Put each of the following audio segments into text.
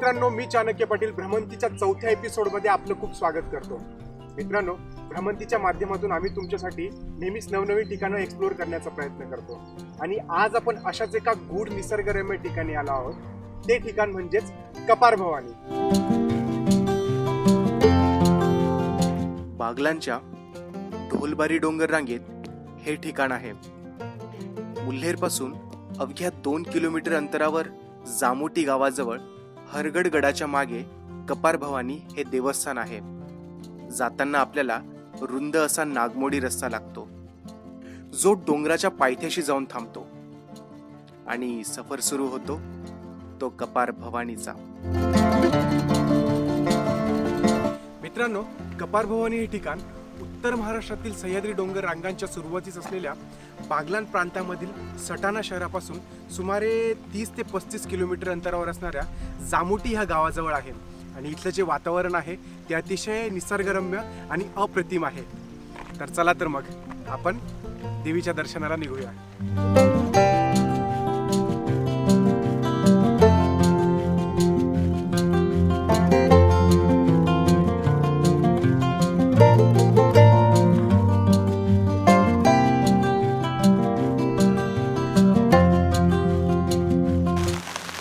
मित्रांनो, मी चाणक्य पाटील भ्रमंतीच्या चौथ्या एपिसोडमध्ये आपलं खूप स्वागत करतो. मित्रांनो, भ्रमंतीच्या माध्यमातून आम्ही तुमच्यासाठी नेहमीच नवनवीन ठिकाणं एक्सप्लोअर करण्याचा प्रयत्न करतो. आणि आज आपण अशाच एका गूढ निसर्गरम्य ठिकाणी आलो आहोत. ते ठिकाण म्हणजेच कपार भवानी. बागलांच्या ढोलबारी डोंगर रांगेत हे ठिकाण आहे. मुल्हेर पासून अवघ्या 2 किलोमीटर अंतरावर जामोटी गावाजवळ हरगड गडाच्या मागे कपार भवानी हे देवस्थान आहे. जाताना आपल्याला रुंद असा नागमोडी रस्ता लागतो, जो डोंगराच्या पायथ्याशी जाऊन थांबतो आणि सफर सुरू होतो तो कपार भवानीचा. मित्रांनो, कपार भवानी हे ठिकाण उत्तर महाराष्ट्रातील सह्याद्री डोंगर रांगांच्या सुरुवातीस असलेल्या बागलान प्रांतामधील सटाणा शहरापासून सुमारे 30 ते 35 किलोमीटर अंतरावर असणाऱ्या जामोटी ह्या गावाजवळ आहे. आणि इथलं जे वातावरण आहे ते अतिशय निसर्गरम्य आणि अप्रतिम आहे. तर चला तर मग आपण देवीच्या दर्शनाला निघूया.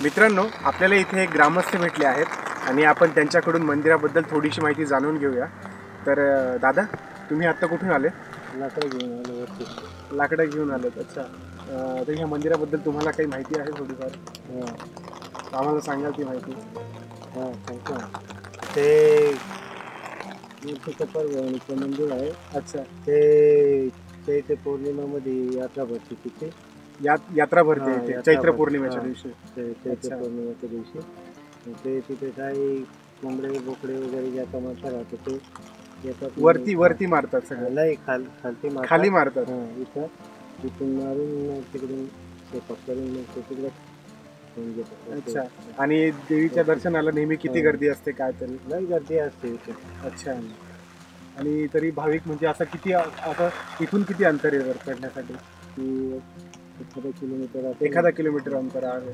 मित्रांनो, आपल्याला इथे एक ग्रामस्थ भेटले आहेत आणि आपण त्यांच्याकडून मंदिराबद्दल थोडीशी माहिती जाणून घेऊया. तर दादा, तुम्ही आत्ता कुठून आले? लाकडं घेऊन आलेत. अच्छा. तर ह्या मंदिराबद्दल तुम्हाला काही माहिती आहे थोडीफार? आम्हाला सांगाल ती माहिती? सांगतो. ते कपार भवानीचं मंदिर आहे. अच्छा. ते पौर्णिमामध्ये यात्रा भरते. तिथे यात्रा भरते चैत्र पौर्णिमेच्या दिवशी. चैत्र पौर्णिमेच्या दिवशी ते तिथे काही कोंबडे बोकडे वगैरे ज्या कामाचा राहतो ते येतात. वरती मारतात सगळं? नाही, खाली मारतात. इथून मारून तिकडून करून तिकडे. अच्छा. आणि देवीच्या दर्शनाला नेहमी किती गर्दी असते? काय तरी नाही गर्दी असते इथे. अच्छा. आणि तरी भाविक म्हणजे असं किती, आता इथून किती अंतर आहे वर चढण्यासाठी? की एखादा किलोमीटर अंतर आहे.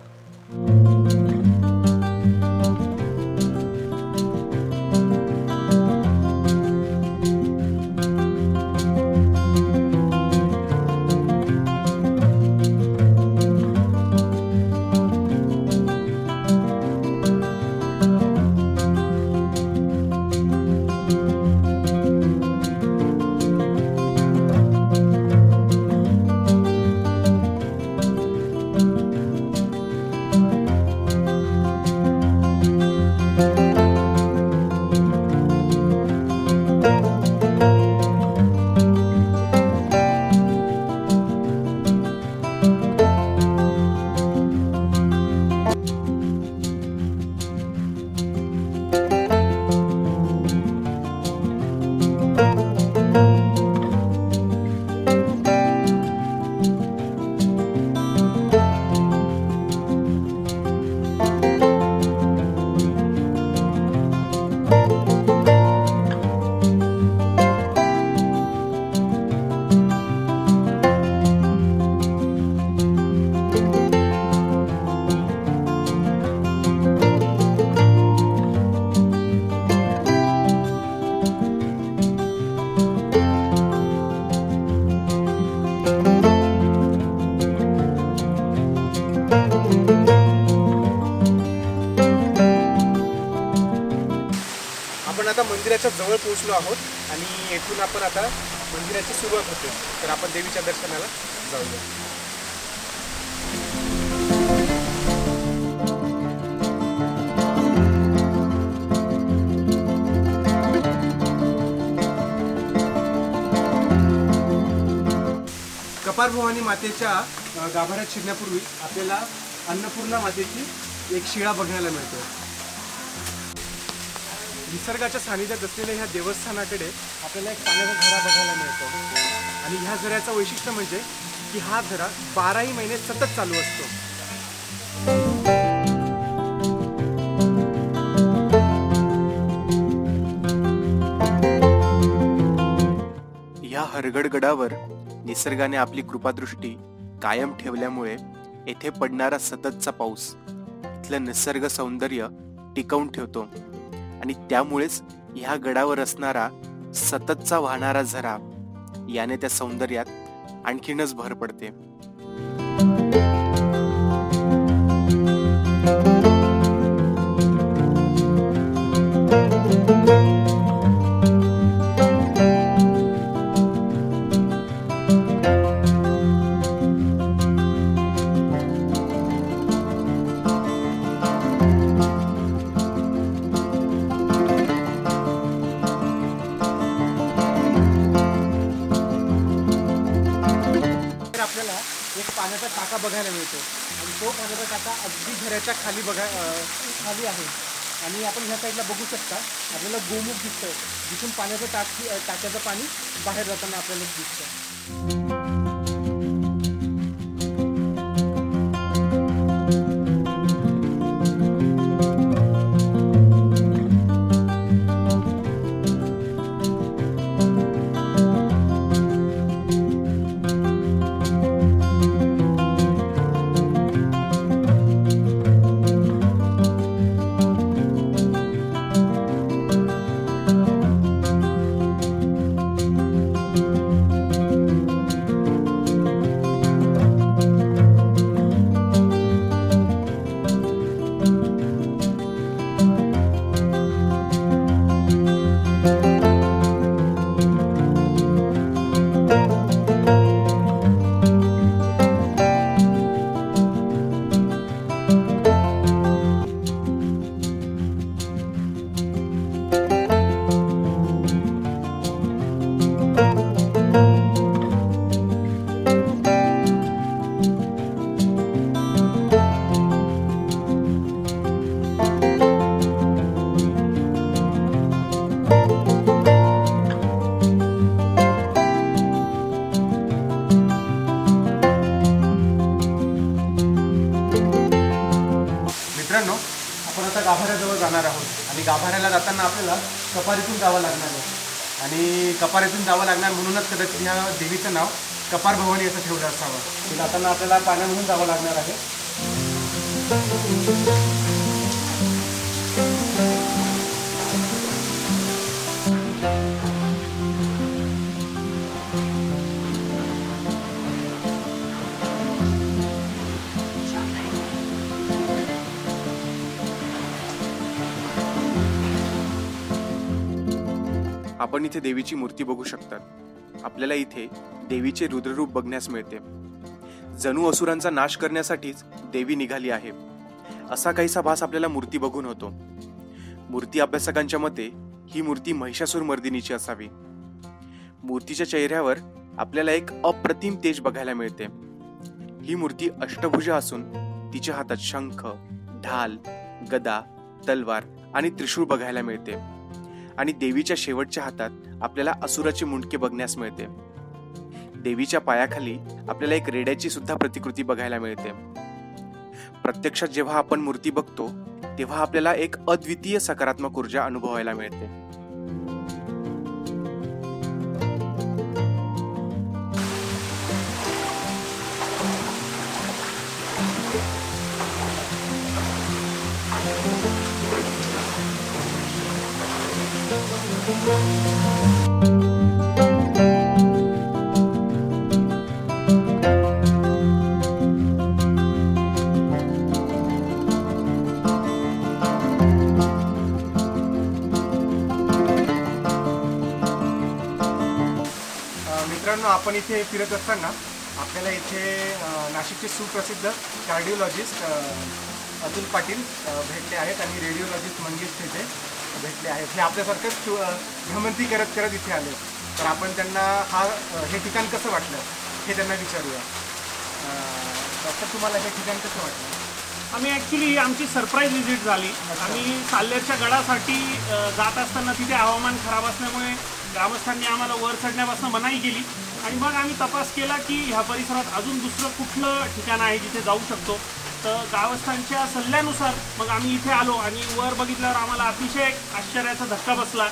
आता मंदिराच्या जवळ पोहोचलो आहोत आणि येथून आपण आता मंदिराची सुरुवात होते. तर आपण देवीच्या दर्शनाला जाऊया. कपार भवानी मातेच्या गाभाऱ्यात शिरण्यापूर्वी आपल्याला अन्नपूर्णा मातेची एक शिळा बघायला मिळतो. निसर्गाच्या सानिध्यात असलेल्या ह्या देवस्थानाकडे आपल्याला एक पाण्याचा झरा बघायला मिळतो. आणि ह्या झऱ्याचं वैशिष्ट्य म्हणजे की हा झरा 12ही महिने सतत चालू असतो. या हरगड गडावर निसर्गाने आपली कृपादृष्टी कायम ठेवल्यामुळे येथे पडणारा सततचा पाऊस इथलं निसर्ग सौंदर्य टिकवून ठेवतो आणि त्यामुळेच ह्या गडावर असणारा सततचा वाहणारा झरा याने त्या सौंदर्यात आणखीनच भर पडते. आपल्याला एक पाण्याचा टाका बघायला मिळतो आणि तो पाण्याचा टाका अगदी घराच्या खाली खाली आहे आणि आपण ह्या साईडला बघू शकता आपल्याला गोमुख दिसतंय, जिथून पाण्याचं टाक्याचं पाणी बाहेर जाताना आपल्याला दिसतं. मित्रांनो, आपण आता गाभाऱ्याजवळ जाणार आहोत आणि गाभाऱ्याला जाताना आपल्याला कपारीतून जावं लागणार आहे आणि कपारीतून जावं लागणार म्हणूनच कदाचित ह्या देवीचं नाव कपार भवानी असं ठेवलं असावं. ते जाताना आपल्याला पाण्यामधून जावं लागणार आहे. आपण इथे देवीची मूर्ती बघू शकतात. आपल्याला इथे देवीचे रुद्ररूप बघण्यास मिळते. जणू असुरांचा नाश करण्यासाठीच देवी निघाली आहे असा काहीसा भास आपल्याला मूर्ती बघून होतो. मूर्ती अभ्यासकांच्या मते ही मूर्ती महिषासूर मर्दिनीची असावी. मूर्तीच्या चेहऱ्यावर आपल्याला एक अप्रतिम तेज बघायला मिळते. ही मूर्ती अष्टभुजा असून तिच्या हातात शंख, ढाल, गदा, तलवार आणि त्रिशूळ बघायला मिळते आणि देवीच्या शेवटच्या हातात आपल्याला असुराचे मुंडके बघण्यास मिळते. देवीच्या पायाखाली आपल्याला एक रेड्याची सुद्धा प्रतिकृती बघायला मिळते. प्रत्यक्षात जेव्हा आपण मूर्ती बघतो तेव्हा आपल्याला एक अद्वितीय सकारात्मक ऊर्जा अनुभवायला मिळते. मित्रांनो, आपण इथे फिरत असताना आपल्याला इथे नाशिकचे सुप्रसिद्ध कार्डिओलॉजिस्ट अतुल पाटील भेटले आहेत आणि रेडिओलॉजिस्ट मंगेश थेटे भेटले आहेत. हे आपल्यासारखंच भ्रमंती करत करत इथे आले. तर आपण त्यांना हे ठिकाण कसं वाटलं हे त्यांना विचारूया. डॉक्टर, तुम्हाला हे ठिकाण कसं वाटलं? आम्ही ॲक्च्युली आमची सरप्राईज व्हिजिट झाली. आम्ही साल्हेरच्या गडासाठी जात असताना तिथे हवामान खराब असल्यामुळे ग्रामस्थांनी आम्हाला वर चढण्यापासून मनाई केली आणि मग आम्ही तपास केला की ह्या परिसरात अजून दुसरं कुठलं ठिकाण आहे जिथे जाऊ शकतो. तर गावस्थांच्या सल्ल्यानुसार मग आम्ही इथे आलो आणि वर बघितल्यावर आम्हाला अतिशय आश्चर्याचा धक्का बसला.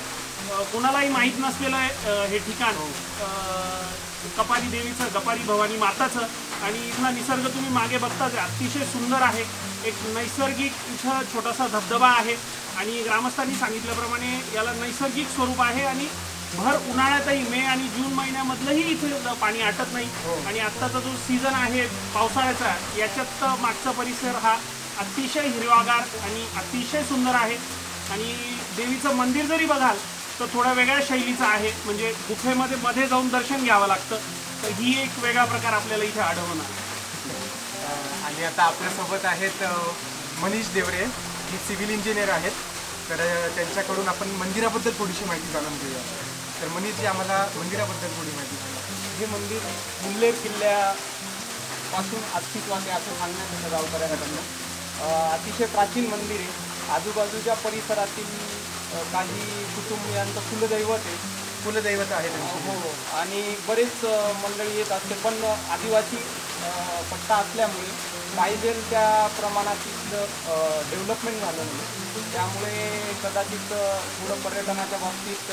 कोणालाही माहीत नसलेलं हे ठिकाण कपारी देवीचं, कपारी भवानी माताचं आणि इथला निसर्ग तुम्ही मागे बघताच अतिशय सुंदर आहे. एक नैसर्गिक इथं छोटासा धबधबा आहे आणि ग्रामस्थांनी सांगितल्याप्रमाणे याला नैसर्गिक स्वरूप आहे आणि भर उन्हाळ्यातही मे आणि जून महिन्यामधलंही इथे पाणी आटत नाही. आणि आत्ताचा जो सीझन आहे पावसाळ्याचा, याच्यात मागचा परिसर हा अतिशय हिरवागार आणि अतिशय सुंदर आहे. आणि देवीचं मंदिर जरी बघाल तर थोड्या वेगळ्या शैलीचं आहे, म्हणजे गुफेमध्ये मध्ये जाऊन दर्शन घ्यावं लागतं. तर ही एक वेगळा प्रकार आपल्याला इथे आढळणार. आणि आता आपल्यासोबत आहेत मनीष देवरे, हे सिव्हिल इंजिनियर आहेत. तर त्यांच्याकडून आपण मंदिराबद्दल थोडीशी माहिती जाणून घेऊया. तर मनीषजी, आम्हाला मंदिराबद्दल थोडी माहिती सांगा. हे मंदिर मुल्लेर किल्ल्यापासून अस्तित्वात आहे असं सांगण्यात येतं गावकऱ्यांकडनं. अतिशय प्राचीन मंदिर आहे. आजूबाजूच्या परिसरातील काही कुटुंबियांचं कुलदैवत आहे. कुलदैवत आहे त्यांची. हो, आणि बरेच मंडळी येत असते, पण आदिवासी पट्टा असल्यामुळे पाहिजे त्या प्रमाणात इथलं डेव्हलपमेंट झालं नाही. त्यामुळे कदाचित थोडं पर्यटनाच्या बाबतीत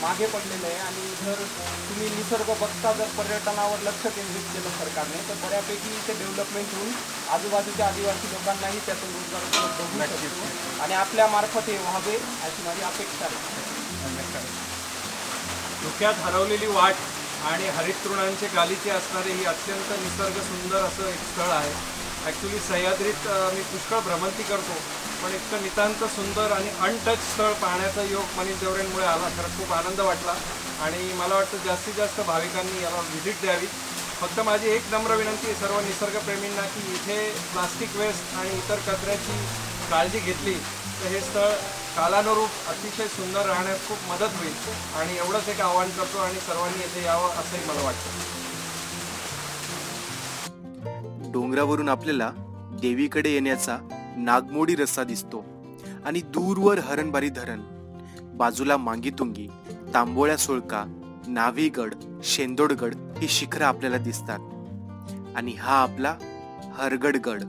मागे पडलेलं आहे. आणि जर तुम्ही निसर्ग बघता, जर पर्यटनावर लक्ष केंद्रित केलं सरकारने, तर बऱ्यापैकी इथे डेव्हलपमेंट होऊन आजूबाजूच्या आदिवासी लोकांनाही त्यातून रोजगार उपलब्ध होऊ शकतो आणि आपल्या मार्फत हे व्हावे अशी माझी अपेक्षा आहे. धुक्यात हरवलेली वाट आणि हरिततृणांचे गालिचे असणारे ही अत्यंत निसर्ग सुंदर असं एक स्थळ आहे. ॲक्च्युली सह्याद्रीत मी पुष्कळ भ्रमंती करतो, पण इतकं नितांत सुंदर आणि अनटच स्थळ पाहण्याचा योग मनीष देवरेंमुळे आला. खरंच खूप आनंद वाटला आणि मला वाटतं जास्तीत जास्त भाविकांनी याला व्हिजिट द्यावी. फक्त माझी एक नम्र विनंती आहे सर्व निसर्गप्रेमींना की इथे प्लास्टिक वेस्ट आणि इतर कचऱ्याची काळजी घेतली तर हे स्थळ कालानुरूप अतिशय सुंदर राहण्यास खूप मदत होईल. आणि एवढंच एक आवाहन करतो आणि सर्वांनी येथे यावं असंही मला वाटतं. डोंगरावरून आपल्याला देवीकडे येण्याचा नागमोडी रस्ता दिसतो आणि दूरवर हरणबारी धरण, बाजूला मांगीतुंगी, तांबोळ्या सुळका, नाव्हीगड, शेंदोडगड ही शिखरं आपल्याला दिसतात. आणि हा आपला हरगडगड.